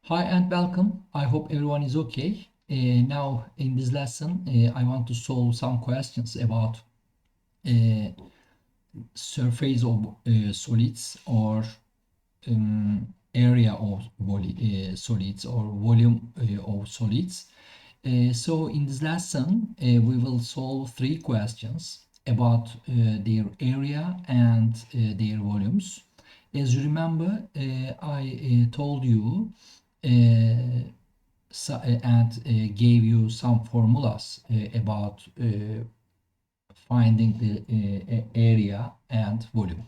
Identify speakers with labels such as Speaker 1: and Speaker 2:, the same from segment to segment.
Speaker 1: Hi and welcome. I hope everyone is okay. Now, in this lesson, I want to solve some questions about uh, surface of solids or area of solids or volume of solids. So in this lesson, we will solve three questions about their area and their volumes. As you remember, I told you and gave you some formulas about finding the area and volume.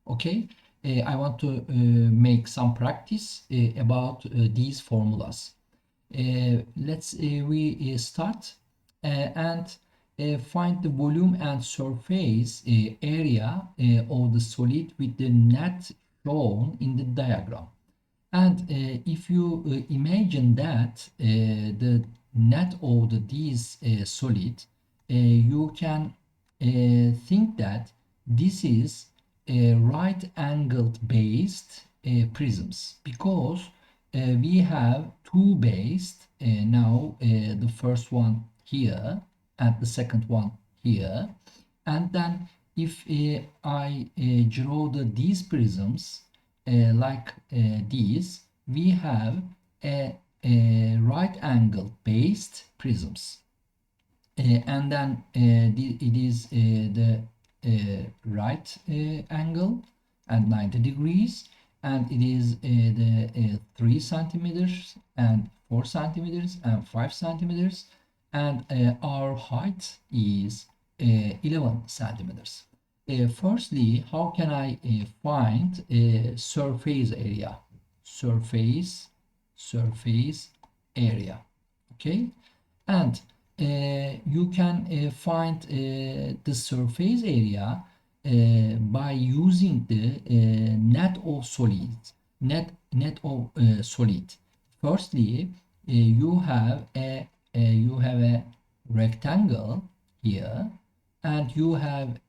Speaker 1: Okay, I want to make some practice about these formulas. Let's we start and find the volume and surface area of the solid with the net shown in the diagram. And if you imagine that the net of these solid, you can think that this is right angled based prisms because we have two based now the first one here and the second one here, and then if I draw these prisms like these, we have a right angle based prisms. And then it is the right angle and 90 degrees, and it is the 3 centimeters and 4 centimeters and 5 centimeters, and our height is 11 centimeters. Firstly, how can I find surface area? Surface area. Okay, and you can find the surface area by using the net of solids. Net of solid. Firstly, you have a rectangle here, and you have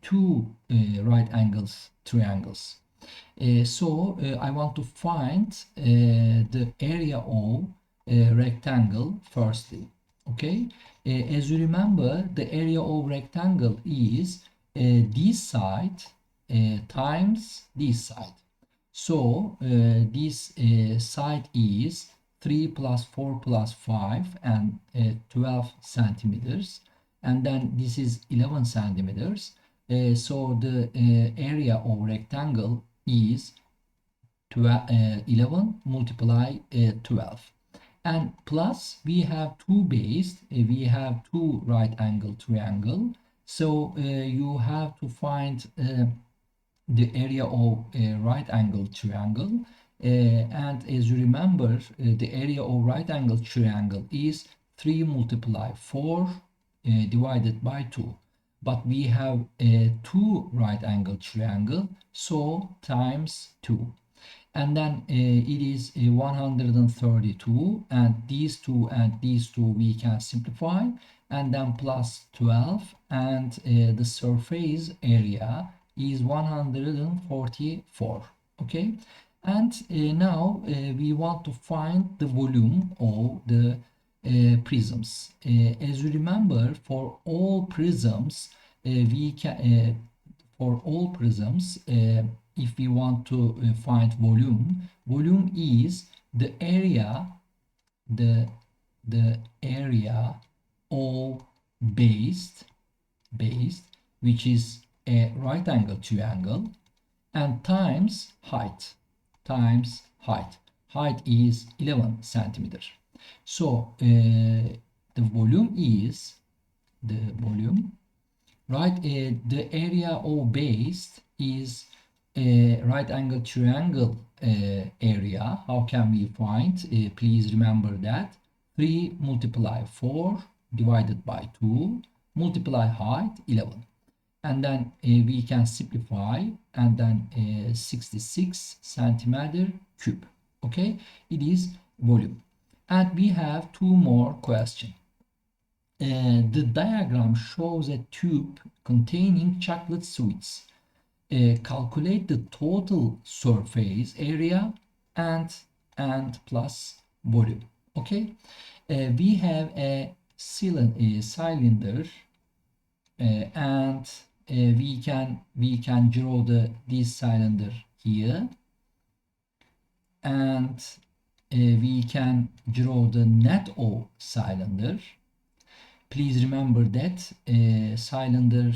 Speaker 1: two right angles triangles. So I want to find the area of rectangle firstly. Okay, as you remember, the area of rectangle is this side times this side. So this side is 3 plus 4 plus 5 and 12 centimeters, and then this is 11 centimeters. So the area of rectangle is 11 multiply 12, and plus we have two base, we have two right angle triangle, so you have to find the area of a right angle triangle, and as you remember, the area of right angle triangle is 3 multiply 4 divided by 2, but we have a 2 right angle triangle, so times 2, and then it is 132, and these two we can simplify, and then plus 12, and the surface area is 144. Okay, and now we want to find the volume of the prisms. As you remember, for all prisms we can for all prisms, if we want to find volume is the area, the area of based, which is a right angle triangle, and times height, height is 11 centimeter. So the volume is right, the area of base is a right angle triangle area. How can we find? Please remember that 3 multiply 4 divided by 2 multiply height 11, and then we can simplify, and then 66 centimeter cube. Okay, it is volume. And we have two more questions. The diagram shows a tube containing chocolate sweets. Calculate the total surface area and and plus volume. Okay, we have a cylinder, and we can draw this cylinder here, and we can draw the net of cylinder. Please remember that cylinder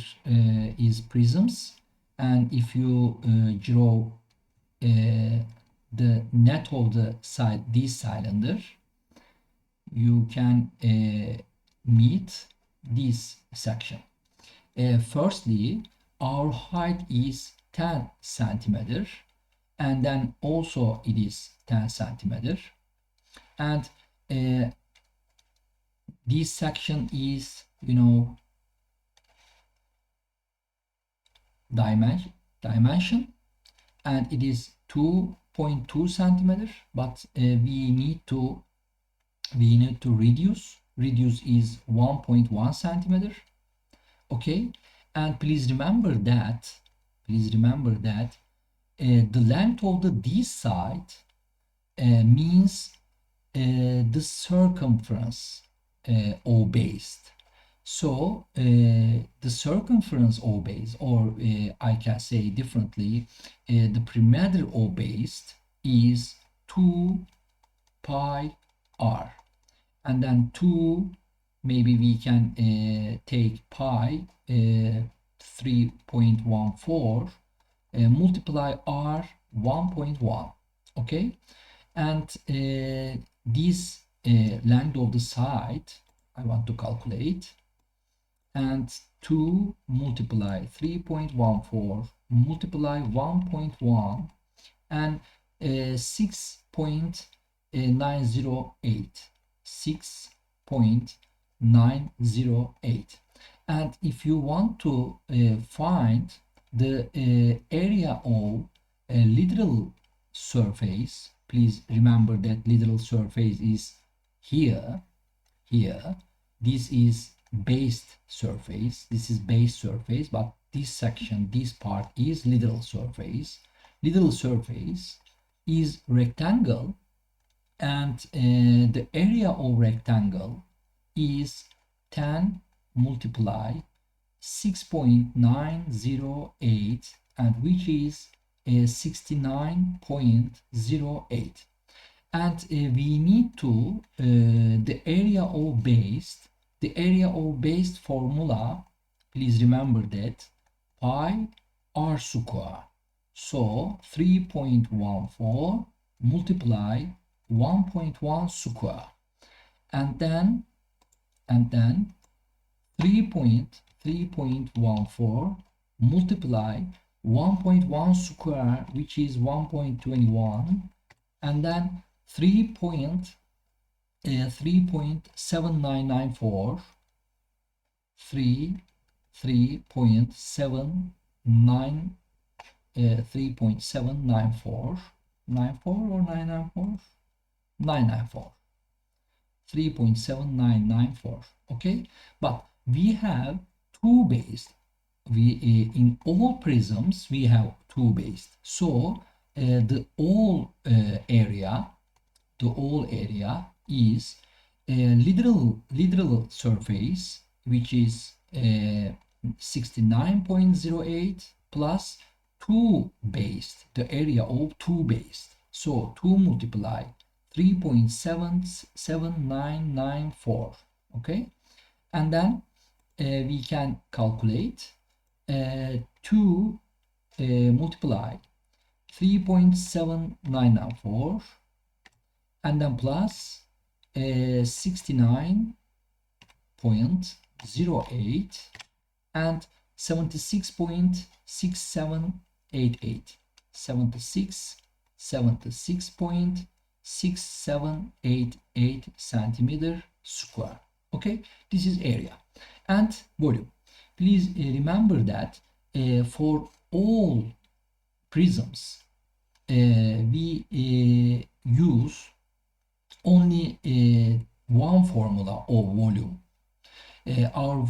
Speaker 1: is prisms, and if you draw the net of this cylinder, you can meet this section. Firstly, our height is 10 centimeter, and then also it is 10 centimeter, and this section is, dimension, and it is 2.2 centimeter, but we need to reduce is 1.1 centimeter. Okay, and please remember that the length of this side means the circumference O based. So the circumference O base, or I can say differently, the perimeter O based is 2 pi r, and then 2, maybe we can take pi 3.14 multiply r 1.1. Okay, and this length of the side I want to calculate, and 2 multiply 3.14 multiply 1.1, and 6.908 6.908. And if you want to find the area of a literal surface, please remember that literal surface is here. This is based surface, but this section, this part is literal surface. Literal surface is rectangle, and the area of rectangle is 10 multiply 6.908, and which is 69.08. And we need to the area of based formula, please remember that pi r square. So 3.14 multiply 1.1 square, and then 3.14 multiply 1.1 square, which is 1.21, and then 3.7994 3.794 94 or 994 994 3.7994. Okay, but we have two base. In all prisms we have two base, so the all area is literal surface, which is 69.08 plus 2 based, the area of 2 based. So 2 multiply 3.77994. Okay, and then we can calculate 2 multiply 3.7994, and then plus 69.08 and 76.6788 76.6788 centimeter square. Okay, this is area and volume. Please remember that for all prisms we use only one formula of volume. Our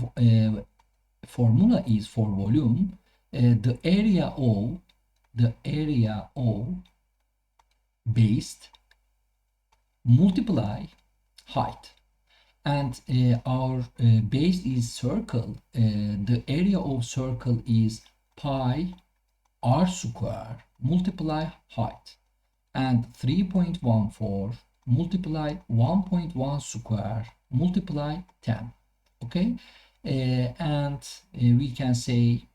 Speaker 1: formula is for volume, the area of based multiply height, and our base is circle. The area of circle is pi r square multiply height, and 3.14 multiply 1.1 square multiply 10. Okay, and we can say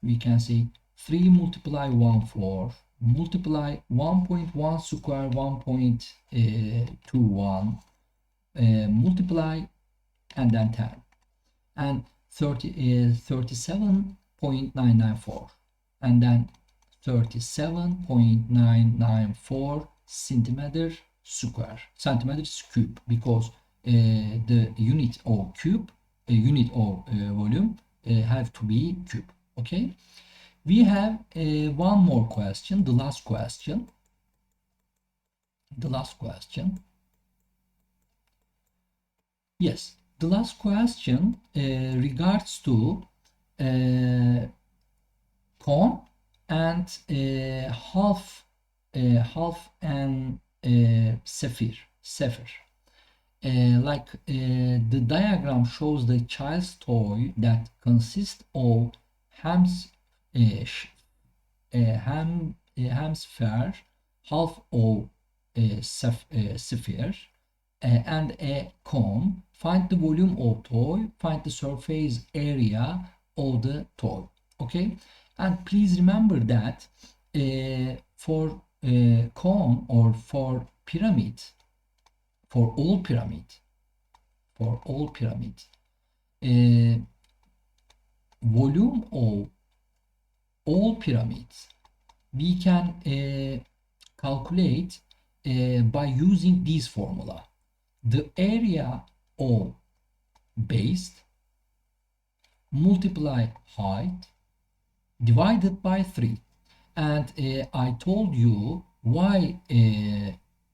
Speaker 1: 3 multiply 1 4 multiply 1.1 square 1.21 multiply and then 10, and 30 is 37.994, and then 37.994 centimeters cube, because the unit of cube, unit of volume have to be cube. Okay, we have one more question, the last question. Yes, the last question regards to cone and half and sphere. The diagram shows the child's toy that consists of hemisphere, half of sphere, and a cone. Find the volume of toy, find the surface area of the toy. Okay, and please remember that for cone or for pyramid, for all pyramid, volume of all pyramids we can calculate by using this formula: the area of base multiply height divided by 3. And I told you why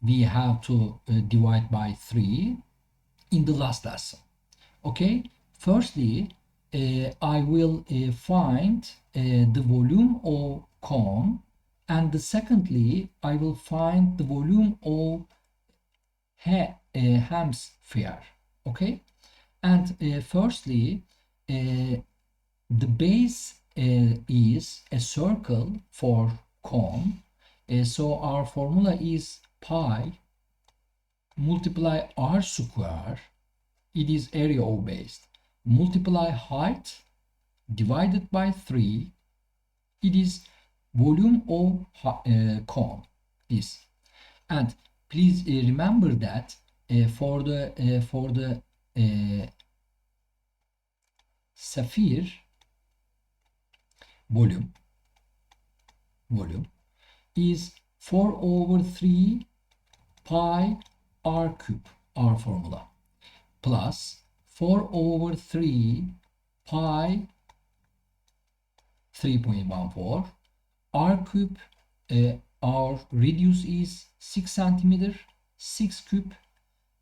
Speaker 1: we have to divide by 3 in the last lesson. Okay, firstly I will find the volume of cone, and secondly I will find the volume of hemisphere. Okay, and firstly the base is a circle for cone, so our formula is pi multiply r square, it is area of base, multiply height divided by 3, it is volume of cone. This, and please remember that for the sphere volume is 4/3 pi r cube, our formula, plus 4/3 pi 3.14 r cube. Our radius is 6 centimeter, 6 cube,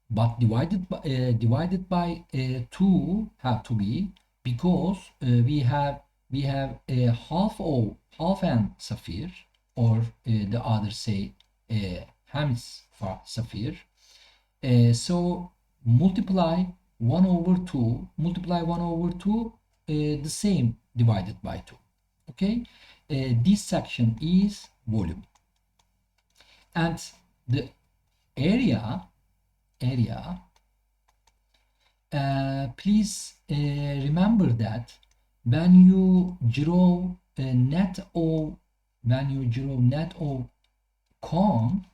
Speaker 1: but divided by 2 have to be, because we have a half and sphere, or the other say hemisphere. So multiply 1/2 the same divided by 2. Okay, this section is volume, and the area please remember that when you draw net of cone,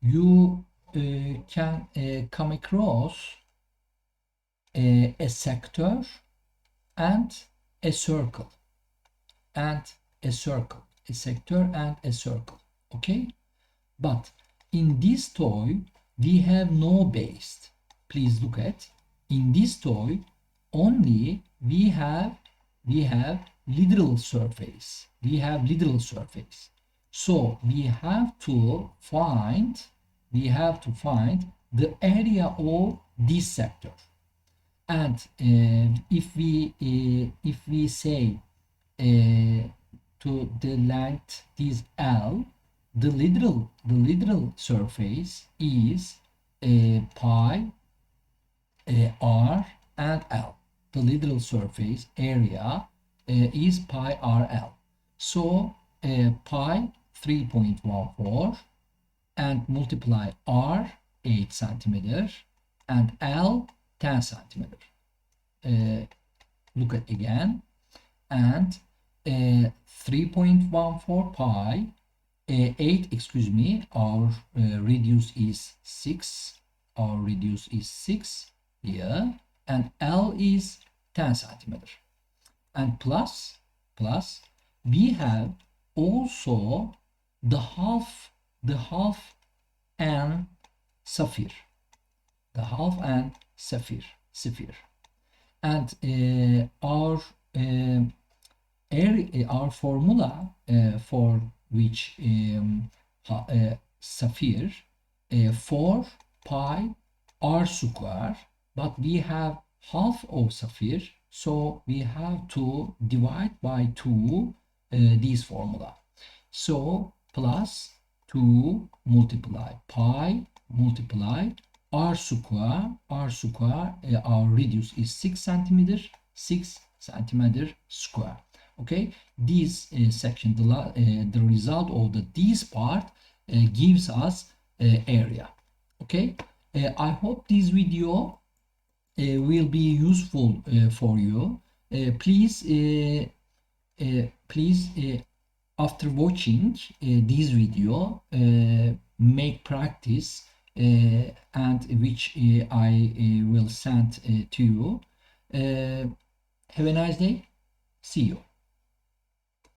Speaker 1: you can come across a sector and a circle, a sector and a circle. Okay, but in this toy we have no base. Please look at, in this toy only we have literal surface. So we have to find the area of this sector. And if we say to the length is L, the literal surface is pi r and l. The literal surface area is pi r l. So pi 3.14 and multiply r 8 centimeter and l 10 centimeter. Look at again, and 3.14 pi 8, excuse me, our radius is 6, our radius is 6 here, and L is 10 centimeter. And plus we have also the half and sphere, the half and sphere, and our formula for which sphere 4 pi r square, but we have half of sphere, so we have to divide by 2 this formula. So plus 2 multiply pi multiply r square, our radius is 6 centimeter, 6 centimeter square. Okay, this section, the result of this part gives us area. Okay, I hope this video will be useful for you. Please after watching this video, make practice and which I will send to you. Have a nice day. See you.